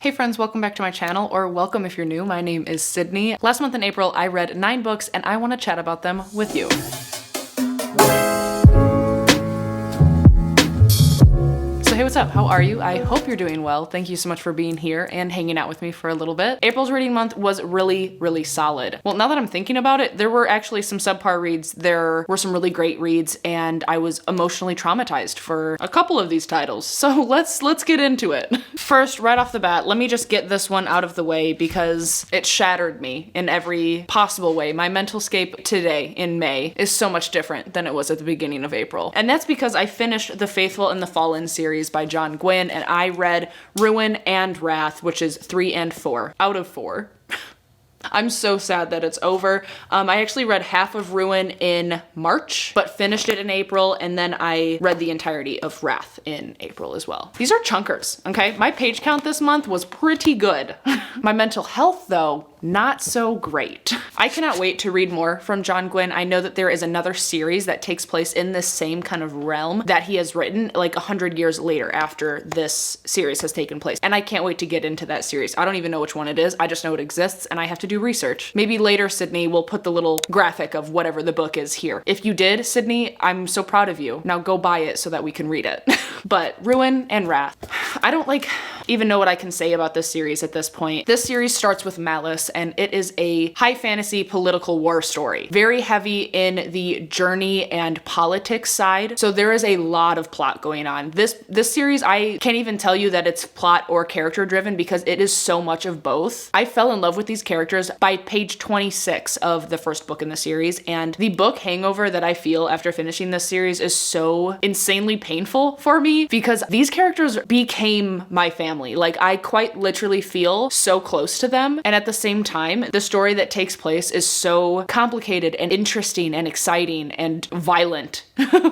Hey friends, welcome back to my channel, or welcome if you're new. My name is Sydney. Last month in April, I read 9 books and I want to chat about them with you. Hey, what's up? How are you? I hope you're doing well. Thank you so much for being here and hanging out with me for a little bit. April's reading month was really solid. Well, now that I'm thinking about it, there were actually some subpar reads, there were some really great reads, and I was emotionally traumatized for a couple of these titles. So let's get into it. First, right off the bat, let me just get this one out of the way because it shattered me in every possible way. My mental scape today in May is so much different than it was at the beginning of April. And that's because I finished the Faithful and the Fallen series by John Gwynne, and I read Ruin and Wrath, which is 3 and 4 out of 4. I'm so sad that it's over. I actually read half of Ruin in March, but finished it in April, and then I read the entirety of Wrath in April as well. These are chunkers, okay? My page count this month was pretty good. My mental health, though, not so great. I cannot wait to read more from John Gwynne. I know that there is another series that takes place in this same kind of realm that he has written like 100 years later after this series has taken place. And I can't wait to get into that series. I don't even know which one it is. I just know it exists and I have to do research. Maybe later, Sydney, will put the little graphic of whatever the book is here. If you did, Sydney, I'm so proud of you. Now go buy it so that we can read it. But Ruin and Wrath. I don't even know what I can say about this series at this point. This series starts with Malice, and it is a high fantasy political war story. Very heavy in the journey and politics side. So there is a lot of plot going on. This series, I can't even tell you that it's plot or character driven because it is so much of both. I fell in love with these characters by page 26 of the first book in the series, and the book hangover that I feel after finishing this series is so insanely painful for me because these characters became my family. Like, I quite literally feel so close to them, and at the same time, the story that takes place is so complicated and interesting and exciting and violent.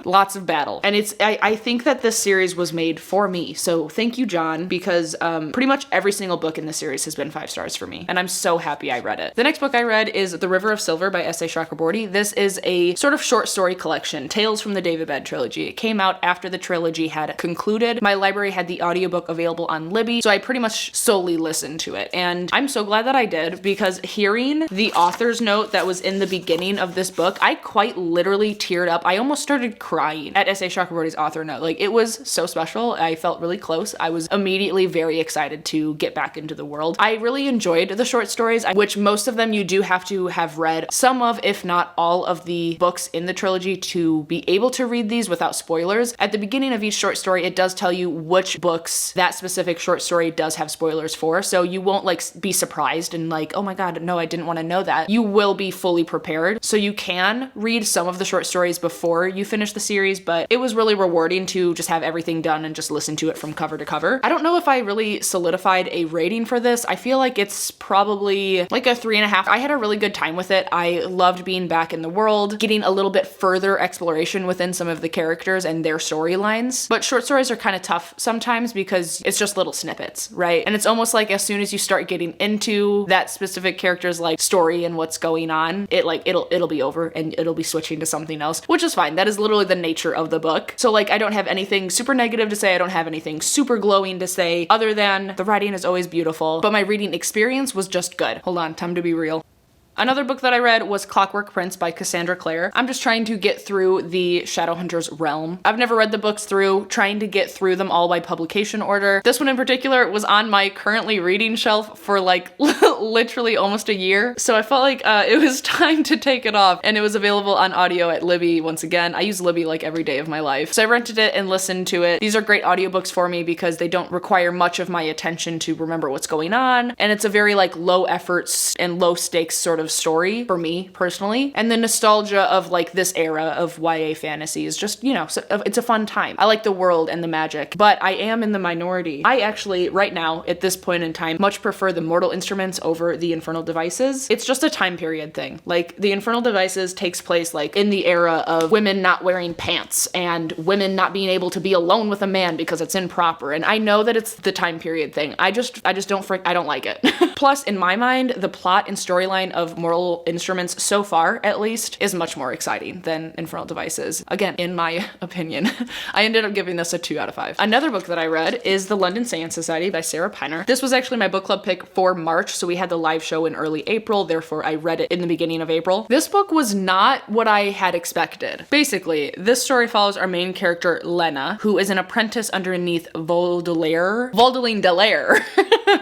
Lots of battle. And I think that this series was made for me. So thank you, John, because pretty much every single book in the series has been 5 stars for me. And I'm so happy I read it. The next book I read is The River of Silver by S.A. Chakraborty. This is a sort of short story collection, Tales from the David Bed trilogy. It came out after the trilogy had concluded. My library had the audiobook available on Libby, so I pretty much solely listened to it. And I'm so glad that I did because hearing the author's note that was in the beginning of this book, I quite literally teared up. I almost started crying at S.A. Chakraborty's author note. Like, it was so special. I felt really close. I was immediately very excited to get back into the world. I really enjoyed the short stories, which most of them you do have to have read some of, if not all of the books in the trilogy to be able to read these without spoilers. At the beginning of each short story, it does tell you which books that specific short story does have spoilers for, so you won't like be surprised and like, oh my god, no, I didn't want to know that. You will be fully prepared, so you can read some of the short stories before you finish the series, but it was really rewarding to just have everything done and just listen to it from cover to cover. I don't know if I really solidified a rating for this. I feel like it's probably like a 3.5. I had a really good time with it. I loved being back in the world, getting a little bit further exploration within some of the characters and their storylines. But short stories are kind of tough sometimes because it's just little snippets, right? And it's almost like as soon as you start getting into that specific character's like story and what's going on, it'll be over and it'll be switching to something else, which is fine. That is literally the nature of the book. So like, I don't have anything super negative to say. I don't have anything super glowing to say other than the writing is always beautiful, but my reading experience was just good. Hold on, time to be real. Another book that I read was Clockwork Prince by Cassandra Clare. I'm just trying to get through the Shadowhunters realm. I've never read the books through, trying to get through them all by publication order. This one in particular was on my currently reading shelf for like literally almost a year. So I felt like it was time to take it off, and it was available on audio at Libby once again. I use Libby like every day of my life. So I rented it and listened to it. These are great audiobooks for me because they don't require much of my attention to remember what's going on. And it's a very like low efforts and low stakes sort of story for me personally, and the nostalgia of like this era of YA fantasy is just, you know, it's a fun time. I like the world and the magic, but I am in the minority. I actually right now at this point in time much prefer the Mortal Instruments over the Infernal Devices. It's just a time period thing. Like, the Infernal Devices takes place like in the era of women not wearing pants and women not being able to be alone with a man because it's improper, and I know that it's the time period thing. I just don't like it. Plus, in my mind, the plot and storyline of moral instruments so far, at least, is much more exciting than Infernal Devices. Again, in my opinion. I ended up giving this a 2 out of 5. Another book that I read is The London Seance Society by Sarah Piner. This was actually my book club pick for March, so we had the live show in early April, therefore I read it in the beginning of April. This book was not what I had expected. Basically, this story follows our main character, Lena, who is an apprentice underneath Vaudeline Delaire,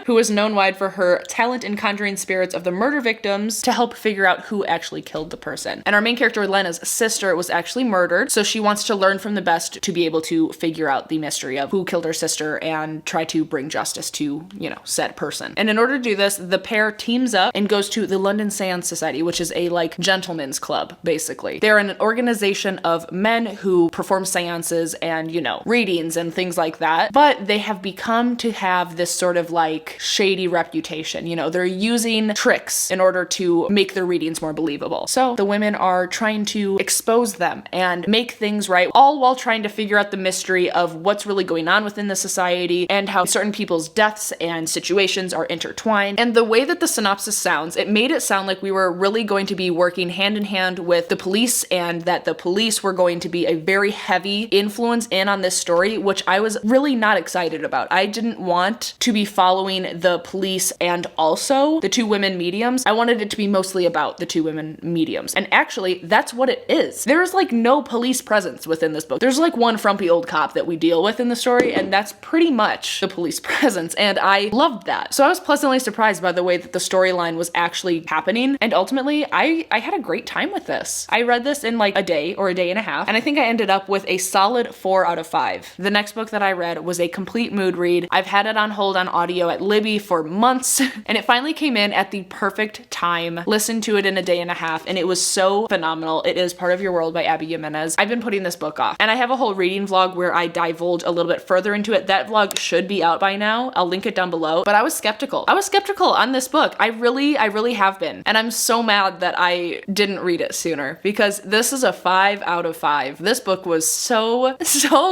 who is known wide for her talent in conjuring spirits of the murder victims to help figure out who actually killed the person. And our main character, Lena's sister, was actually murdered, so she wants to learn from the best to be able to figure out the mystery of who killed her sister and try to bring justice to, you know, said person. And in order to do this, the pair teams up and goes to the London Seance Society, which is a like gentleman's club, basically. They're an organization of men who perform seances and, you know, readings and things like that, but they have become to have this sort of like shady reputation. You know, they're using tricks in order to make their readings more believable. So the women are trying to expose them and make things right, all while trying to figure out the mystery of what's really going on within the society and how certain people's deaths and situations are intertwined. And the way that the synopsis sounds, it made it sound like we were really going to be working hand in hand with the police and that the police were going to be a very heavy influence in on this story, which I was really not excited about. I didn't want to be following the police and also the two women mediums. I wanted it to be mostly about the two women mediums. And actually, that's what it is. There's like no police presence within this book. There's like one frumpy old cop that we deal with in the story, and that's pretty much the police presence, and I loved that. So I was pleasantly surprised by the way that the storyline was actually happening, and ultimately, I had a great time with this. I read this in like a day or a day and a half, and I think I ended up with a solid 4 out of 5. The next book that I read was a complete mood read. I've had it on hold on audio at Libby for months, and it finally came in at the perfect time. Listened to it in a day and a half, and it was so phenomenal. It is Part of Your World by Abby Jimenez. I've been putting this book off, and I have a whole reading vlog where I divulge a little bit further into it. That vlog should be out by now. I'll link it down below, but I was skeptical. I was skeptical on this book. I really have been, and I'm so mad that I didn't read it sooner because this is a 5 out of 5. This book was so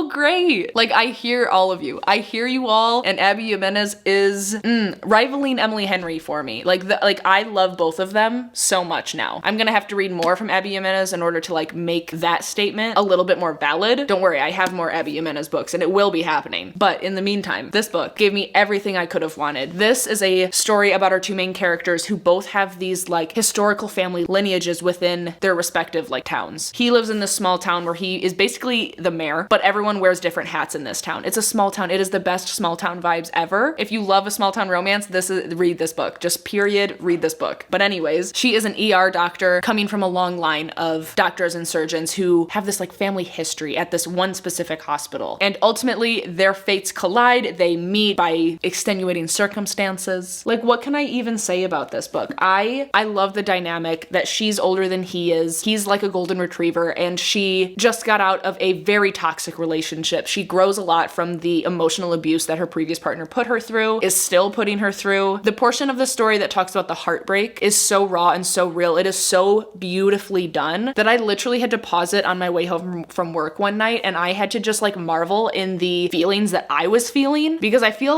great. Like, I hear all of you. I hear you all, and Abby Jimenez is rivaling Emily Henry for me. Like I love both of them so much now. I'm gonna have to read more from Abby Jimenez in order to like make that statement a little bit more valid. Don't worry, I have more Abby Jimenez books and it will be happening. But in the meantime, this book gave me everything I could have wanted. This is a story about our two main characters who both have these like historical family lineages within their respective like towns. He lives in this small town where he is basically the mayor, but everyone wears different hats in this town. It's a small town. It is the best small town vibes ever. If you love a small town romance, read this book. Just period, read this book. But anyways, she is an ER doctor coming from a long line of doctors and surgeons who have this like family history at this one specific hospital. And ultimately their fates collide. They meet by extenuating circumstances. Like, what can I even say about this book? I love the dynamic that she's older than he is. He's like a golden retriever, and she just got out of a very toxic relationship. She grows a lot from the emotional abuse that her previous partner put her through, is still putting her through. The portion of the story that talks about the heartbreak is so raw and so real. It is so beautifully done that I literally had to pause it on my way home from work one night, and I had to just like marvel in the feelings that I was feeling, because I feel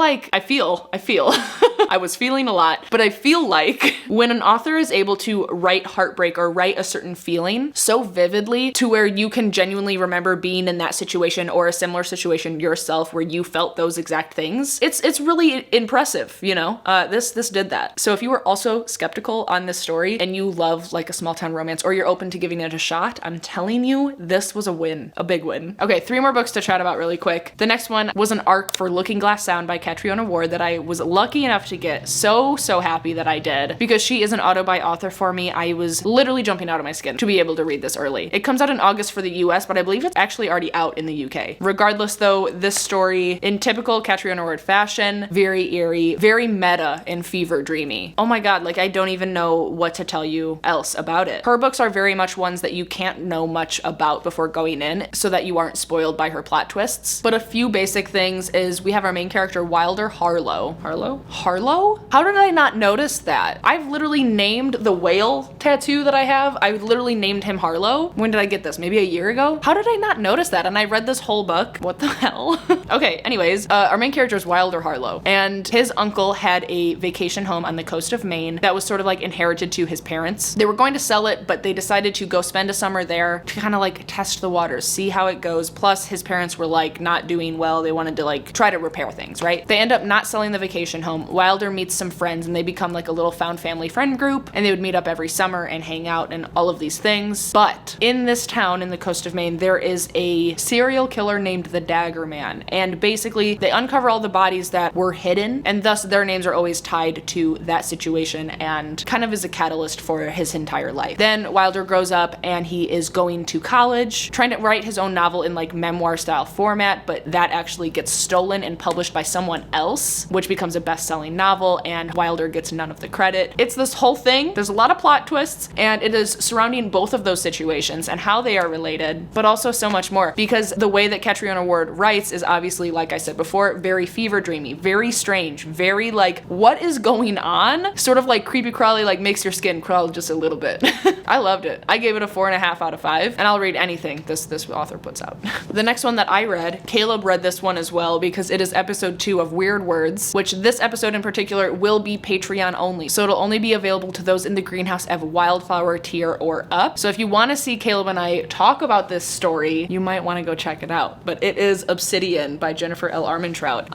I was feeling a lot, but I feel like when an author is able to write heartbreak or write a certain feeling so vividly to where you can genuinely remember being in that situation or a similar situation yourself where you felt those exact things, it's really impressive, you know? This did that. So if you were also skeptical on this story and you love like a small town romance, or you're open to giving it a shot, I'm telling you, this was a win, a big win. Okay, 3 more books to chat about really quick. The next one was an arc for Looking Glass Sound by Catriona Ward that I was lucky enough to get. So happy that I did, because she is an auto-buy author for me. I was literally jumping out of my skin to be able to read this early. It comes out in August for the US, but I believe it's actually already out in the UK. Regardless though, this story, in typical Catriona Ward fashion, very eerie, very meta and fever dreamy. Oh my god, like I don't even know what to tell you else about it. Her books are very much ones that you can't know much about before going in so that you aren't spoiled by her plot twists. But a few basic things is we have our main character Wilder Harlow. Harlow? How did I not notice that? I've literally named the whale tattoo that I have, I literally named him Harlow. When did I get this? Maybe a year ago? How did I not notice that? And I read this whole book. What the hell? Okay, anyways, our main character is Wilder Harlow, and and his uncle had a vacation home on the coast of Maine that was sort of like inherited to his parents. They were going to sell it, but they decided to go spend a summer there to kind of like test the waters, see how it goes. Plus his parents were like not doing well. They wanted to like try to repair things, right? They end up not selling the vacation home. Wilder meets some friends and they become like a little found family friend group, and they would meet up every summer and hang out and all of these things. But in this town in the coast of Maine, there is a serial killer named the Dagger Man, and basically they uncover all the bodies that were hidden, and thus their names are always tied to that situation and kind of is a catalyst for his entire life. Then Wilder grows up and he is going to college, trying to write his own novel in like memoir style format, but that actually gets stolen and published by someone else, which becomes a best-selling novel, and Wilder gets none of the credit. It's this whole thing. There's a lot of plot twists, and it is surrounding both of those situations and how they are related, but also so much more, because the way that Catch Your Own Award writes is obviously, like I said before, very fever dreamy, very strange, very like, what is going on? Sort of like creepy crawly, like makes your skin crawl just a little bit. I loved it. I gave it a 4.5 out of 5, and I'll read anything this author puts out. The next one that I read, Caleb read this one as well because it is episode 2 of Weird Words, which this episode in particular will be Patreon only. So it'll only be available to those in the Greenhouse of Wildflower tier or up. So if you want to see Caleb and I talk about this story, you might want to go check it out. But it is Obsidian by Jennifer L. Armentrout.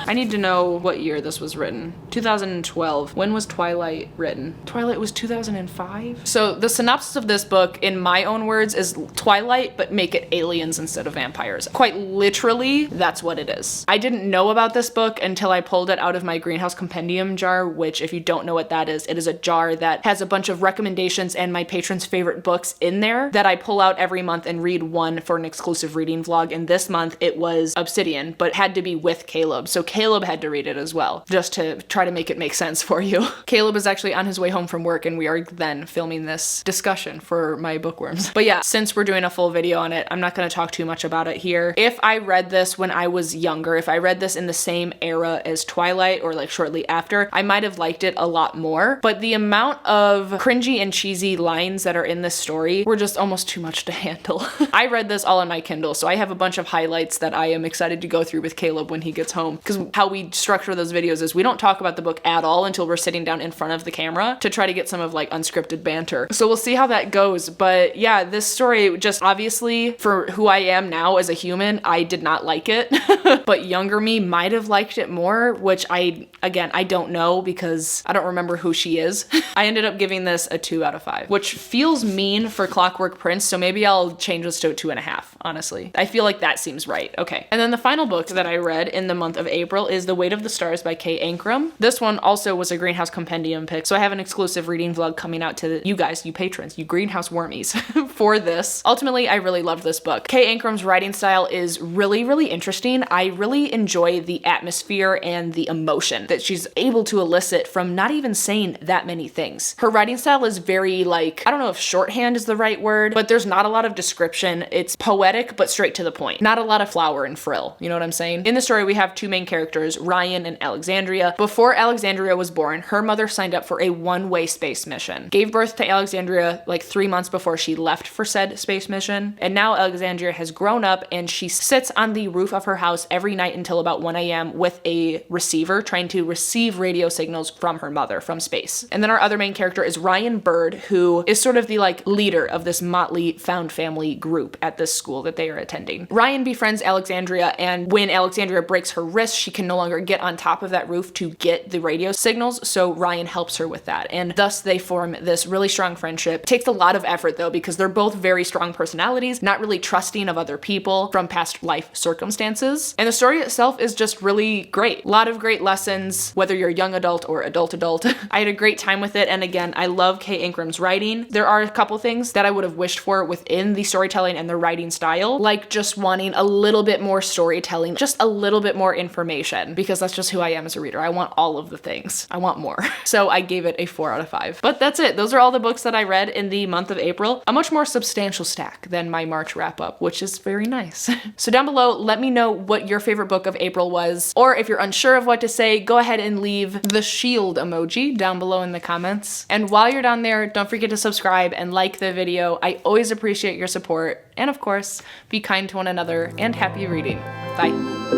I need to know what year this was written. 2012. When was Twilight written? Twilight was 2005? So the synopsis of this book, in my own words, is Twilight, but make it aliens instead of vampires. Quite literally, that's what it is. I didn't know about this book until I pulled it out of my Greenhouse Compendium jar, which, if you don't know what that is, it is a jar that has a bunch of recommendations and my patrons' favorite books in there that I pull out every month and read one for an exclusive reading vlog. And this month it was Obsidian, but had to be with Caleb. So Caleb had to read it as well, just to try to make it make sense for you. Caleb is actually on his way home from work, and we are then filming this discussion for my bookworms. But yeah, since we're doing a full video on it, I'm not going to talk too much about it here. If I read this when I was younger, if I read this in the same era as Twilight or like shortly after, I might have liked it a lot more. But the amount of cringy and cheesy lines that are in this story were just almost too much to handle. I read this all on my Kindle, so I have a bunch of highlights that I am excited to go through with Caleb when he gets home, because how we structure those videos is we don't talk about the book at all until we're sitting down in front of the camera to try to get some of like unscripted banter. So we'll see how that goes. But yeah, this story, just obviously for who I am now as a human, I did not like it. But younger me might have liked it more, which I don't know because I don't remember who she is. I ended up giving this a 2 out of 5, which feels mean for Clockwork Prince, so maybe I'll change this to a 2.5, honestly. I feel like that seems right. Okay. And then the final book that I read in the month of April is The Weight of the Stars by Kay Ancrum. This one also was a Greenhouse Compendium pick, so I have an exclusive reading vlog coming out to you guys, you patrons, you Greenhouse wormies, for this. Ultimately, I really loved this book. Kay Ancrum's writing style is really, really interesting. I really enjoy the atmosphere and the emotion that she's able to elicit from not even saying that many things. Her writing style is very like, I don't know if shorthand is the right word, but there's not a lot of description. It's poetic, but straight to the point. Not a lot of flower and frill. You know what I'm saying? In the story, we have two main characters, Ryan and Alexandria. Before Alexandria was born, her mother signed up for a one-way space mission, gave birth to Alexandria like 3 months before she left for said space mission. And now Alexandria has grown up and she sits on the roof of her house every night until about 1 a.m. with a receiver trying to receive radio signals from her mother from space. And then our other main character is Ryan Bird, who is sort of the like leader of this motley found family group at this school that they are attending. Ryan befriends Alexandria, and when Alexandria breaks her wrist, she can no longer get on top of that roof to get the radio signals, so Ryan helps her with that, and thus they form this really strong friendship. It takes a lot of effort though, because they're both very strong personalities, not really trusting of other people from past life circumstances, and the story itself is just really great. A lot of great lessons, whether you're a young adult or adult. I had a great time with it, and again, I love Kay Ancrum's writing. There are a couple things that I would have wished for within the storytelling and the writing style, like just wanting a little bit more storytelling, just a little bit more information, because that's just who I am as a reader. I want all of the things. I want more. So I gave it a 4 out of 5. But that's it. Those are all the books that I read in the month of April. A much more substantial stack than my March wrap up, which is very nice. So down below, let me know what your favorite book of April was, or if you're unsure of what to say, go ahead and leave the shield emoji down below in the comments. And while you're down there, don't forget to subscribe and like the video. I always appreciate your support. And of course, be kind to one another and happy reading. Bye.